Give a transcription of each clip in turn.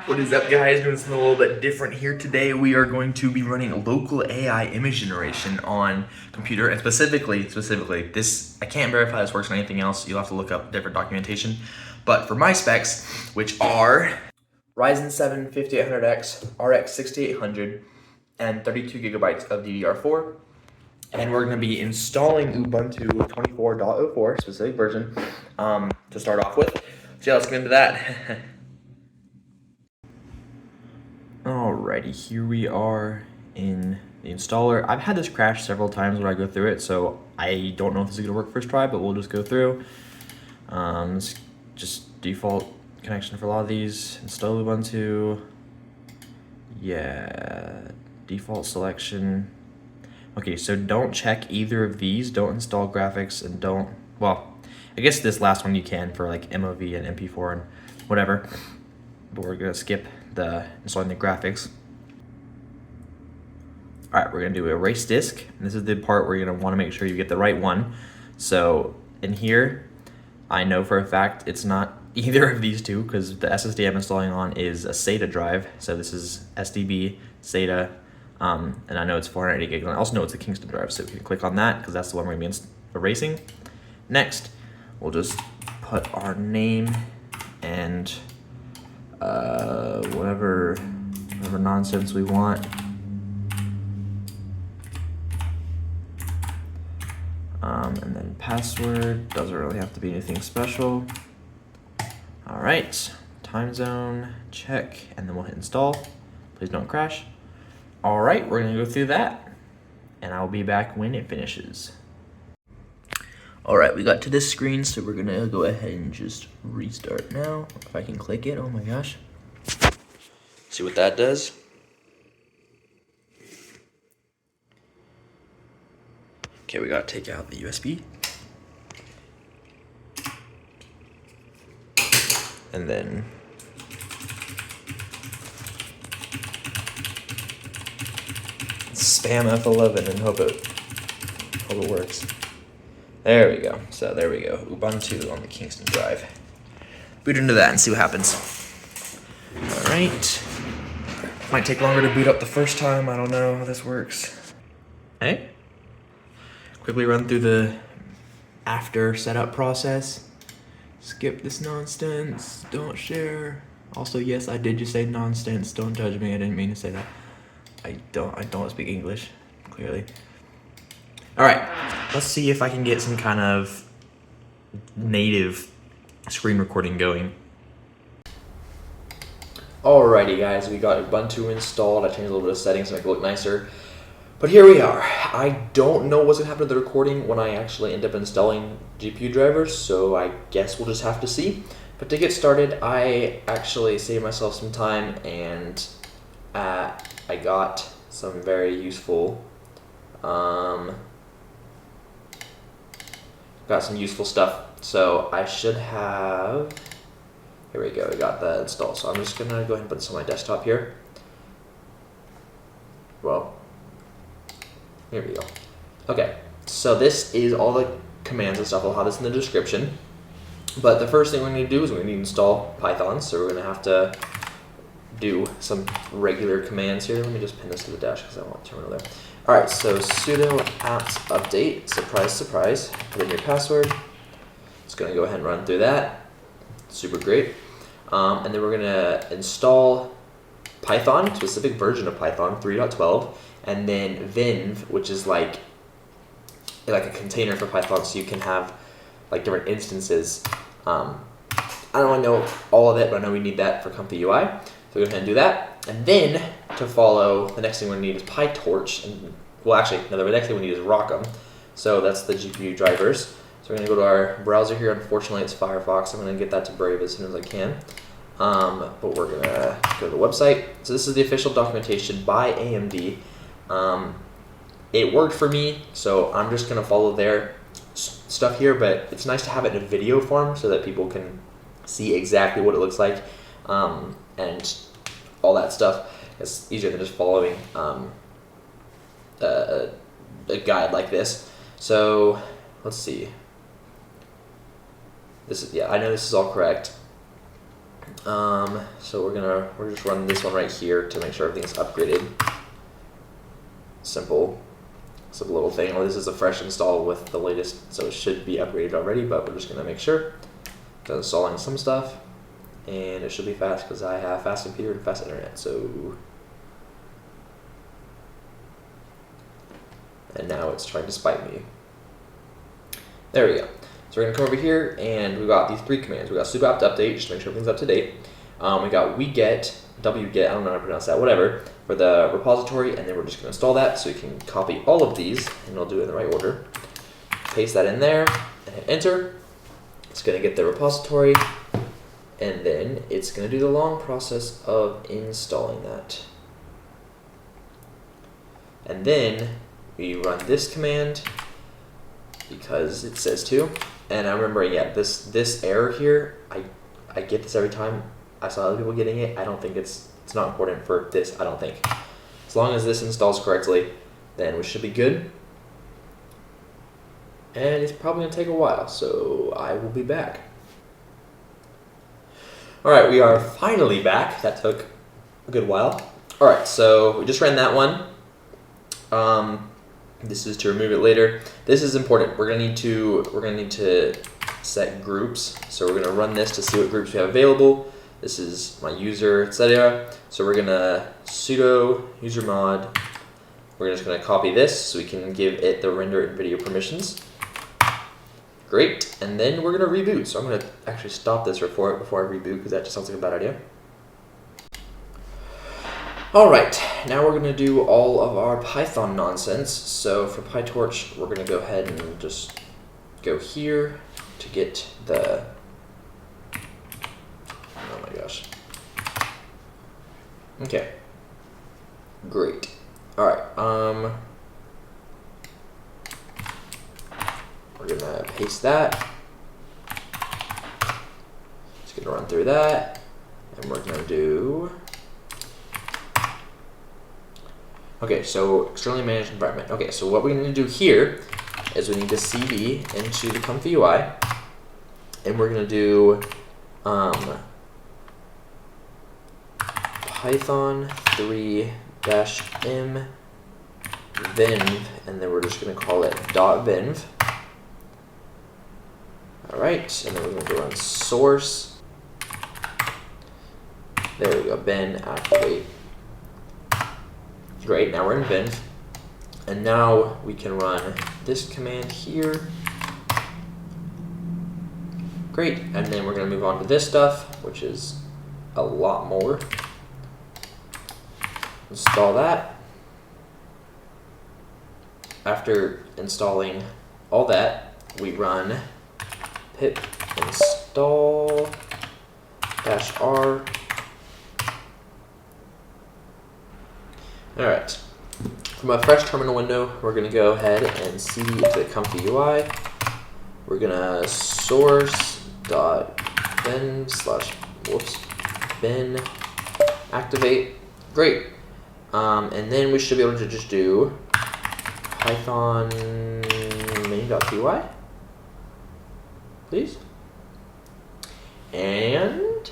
What is up, guys? Doing something a little bit different here today. We are going to be running local AI image generation on computer, and specifically this, I can't verify this works on anything else. You'll have to look up different documentation. But for my specs, which are Ryzen 7 5800X, RX 6800, and 32 gigabytes of DDR4. And we're going to be installing Ubuntu 24.04, specific version, to start off with. So yeah, let's get into that. Alrighty, here we are in the installer. I've had this crash several times when I go through it, so I don't know if this is going to work first try, but we'll just go through. It's just default connection for a lot of these. Install Ubuntu. Yeah, default selection. Okay, so don't check either of these. Don't install graphics and don't, well, I guess this last one you can for like MOV and MP4 and whatever, but we're going to skip the installing the graphics. All right, we're gonna do erase disk. And this is the part where you're gonna wanna make sure you get the right one. So in here, I know for a fact it's not either of these two because the SSD I'm installing on is a SATA drive. So this is SDB, SATA, and I know it's 480 gigs. And I also know it's a Kingston drive, so we can click on that because that's the one we're gonna be erasing. Next, we'll just put our name and whatever nonsense we want. And then password, doesn't really have to be anything special. All right, time zone, check, and then we'll hit install. Please don't crash. All right, we're gonna go through that, and I'll be back when it finishes. All right, we got to this screen, so we're gonna go ahead and just restart now. If I can click it, oh my gosh. See what that does? Okay, we gotta take out the USB. And then spam F11 and hope it works. There we go. So there we go. Ubuntu on the Kingston drive. Boot into that and see what happens. All right. Might take longer to boot up the first time. I don't know how this works. Hey. Quickly run through the after setup process. Skip this nonsense. Don't share. Also, yes, I did just say nonsense. Don't judge me. I didn't mean to say that. I don't speak English, clearly. All right, let's see if I can get some kind of native screen recording going. Alrighty guys, we got Ubuntu installed. I changed a little bit of settings to make it look nicer. But here we are. I don't know what's gonna happen to the recording when I actually end up installing GPU drivers, so I guess we'll just have to see. But to get started, I actually saved myself some time and I got some very useful stuff. So I should have, here we go, we got that installed. So I'm just gonna go ahead and put this on my desktop here. Well, here we go. Okay, so this is all the commands and stuff. I'll have this in the description. But the first thing we're gonna do is we're gonna need to install Python. So we're gonna have to do some regular commands here. Let me just pin this to the dash because I want terminal there. All right, so sudo apt update, surprise, surprise. Put in your password. It's gonna go ahead and run through that. Super great. And then we're gonna install Python, specific version of Python 3.12, and then VENV, which is like a container for Python, so you can have like different instances. I don't really know all of it, but I know we need that for ComfyUI. So go ahead and do that. And then to follow, the next thing we're gonna need is PyTorch. And well, actually, no, the next thing we need is ROCm. So that's the GPU drivers. So we're gonna go to our browser here. Unfortunately, it's Firefox. I'm gonna get that to Brave as soon as I can. But we're gonna go to the website. So this is the official documentation by AMD. It worked for me, so I'm just gonna follow their stuff here, but it's nice to have it in a video form so that people can see exactly what it looks like, and all that stuff. It's easier than just following a guide like this. So let's see. This is, yeah, I know this is all correct. So we're just running this one right here to make sure everything's upgraded. Simple little thing. Well, this is a fresh install with the latest, so it should be upgraded already, but we're just gonna make sure. Installing some stuff, and it should be fast because I have fast computer and fast internet. So, and now it's trying to spite me. There we go. So we're gonna come over here, and we got these 3 commands. We got sudo apt update, just to make sure everything's up to date. We got wget, wget, I don't know how to pronounce that, whatever, for the repository, and then we're just gonna install that so we can copy all of these, and it'll do it in the right order. Paste that in there, and hit enter. It's gonna get the repository, and then it's gonna do the long process of installing that. And then we run this command because it says to. And I remember, yeah, this error here, I get this every time. I saw other people getting it. I don't think it's not important for this, I don't think. As long as this installs correctly, then we should be good. And it's probably gonna take a while, so I will be back. All right, we are finally back. That took a good while. All right, so we just ran that one. This is to remove it later. This is important. We're gonna need to set groups. So we're gonna run this to see what groups we have available. This is my user, etc. So we're gonna sudo user mod. We're just gonna copy this so we can give it the render and video permissions. Great, and then we're gonna reboot. So I'm gonna actually stop this before I reboot because that just sounds like a bad idea. All right, now we're gonna do all of our Python nonsense. So for PyTorch, we're gonna go ahead and just go here to get the, oh my gosh. Okay, great. All right, we're gonna paste that. Just gonna run through that, and we're gonna do. Okay, so externally managed environment. Okay, so what we need to do here is we need to cd into the ComfyUI, and we're gonna do Python 3-m VENV, and then we're just gonna call it .venv. All right, and then we're gonna go run source. There we go, ben activate. Great, now we're in VENV, and now we can run this command here. Great, and then we're gonna move on to this stuff, which is a lot more. Install that. After installing all that, we run pip install -r. All right, from a fresh terminal window, we're gonna go ahead and cd into the ComfyUI. We're gonna source.venv/ben activate. Great, and then we should be able to just do Python main.py, please, and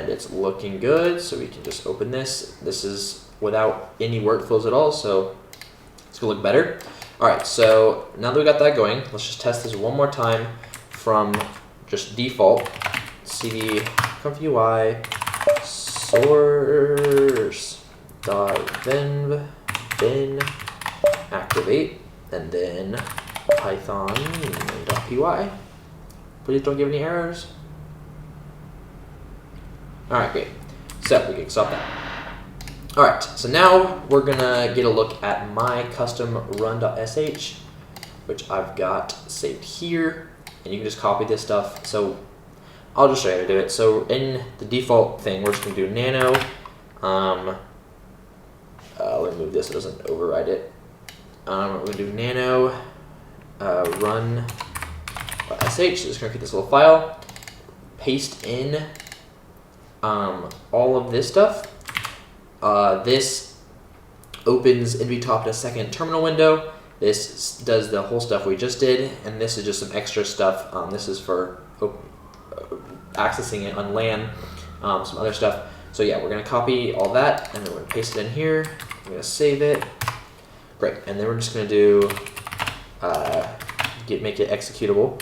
it's looking good. So we can just open this. This is without any workflows at all, so it's gonna look better. All right, so now that we got that going, let's just test this one more time from just default. cd ComfyUI source.venv bin activate, and then Python main.py. Please don't give any errors. All right, great. So we can stop that. All right, so now we're gonna get a look at my custom run.sh, which I've got saved here, and you can just copy this stuff. So I'll just show you how to do it. So in the default thing, we're just gonna do nano. Let me move this so it doesn't override it. We're gonna do nano run.sh. So just gonna create this little file, paste in all of this stuff. This opens NVTOP in a second terminal window. This does the whole stuff we just did, and this is just some extra stuff. This is for accessing it on LAN, some other stuff. So yeah, we're gonna copy all that, and then we're gonna paste it in here. We're gonna save it. Great, and then we're just gonna do make it executable.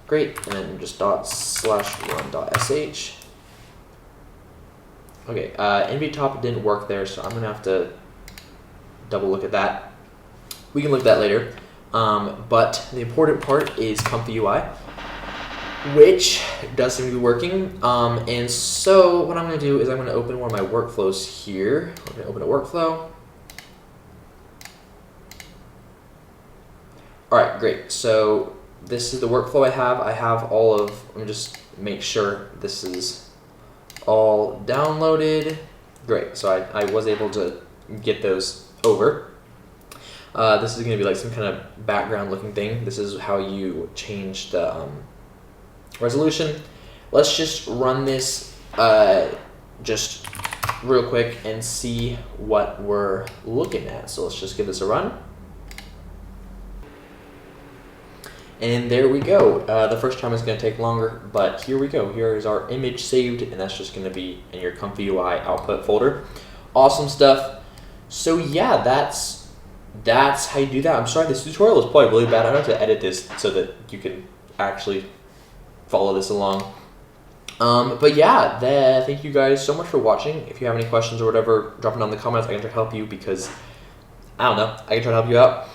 Great, and then just /run.sh. Okay, NVTOP didn't work there, so I'm gonna have to double look at that. We can look at that later. But the important part is ComfyUI, which does seem to be working. And so what I'm gonna do is I'm gonna open one of my workflows here. We're gonna open a workflow. All right, great. So this is the workflow I have. I have all of, let me just make sure this is all downloaded. Great, so I was able to get those over. This is gonna be like some kind of background looking thing. This is how you change the resolution. Let's just run this just real quick and see what we're looking at. So let's just give this a run. And there we go. The first time is going to take longer, but here we go. Here is our image saved, and that's just going to be in your ComfyUI output folder. Awesome stuff. So yeah, that's how you do that. I'm sorry, this tutorial is probably really bad. I have to edit this so that you can actually follow this along. But yeah, thank you guys so much for watching. If you have any questions or whatever, drop it down in the comments. I can try to help you because, I don't know, I can try to help you out.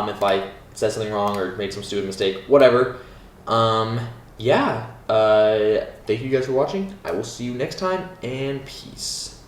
If I said something wrong or made some stupid mistake, whatever. Yeah, thank you guys for watching. I will see you next time, and peace.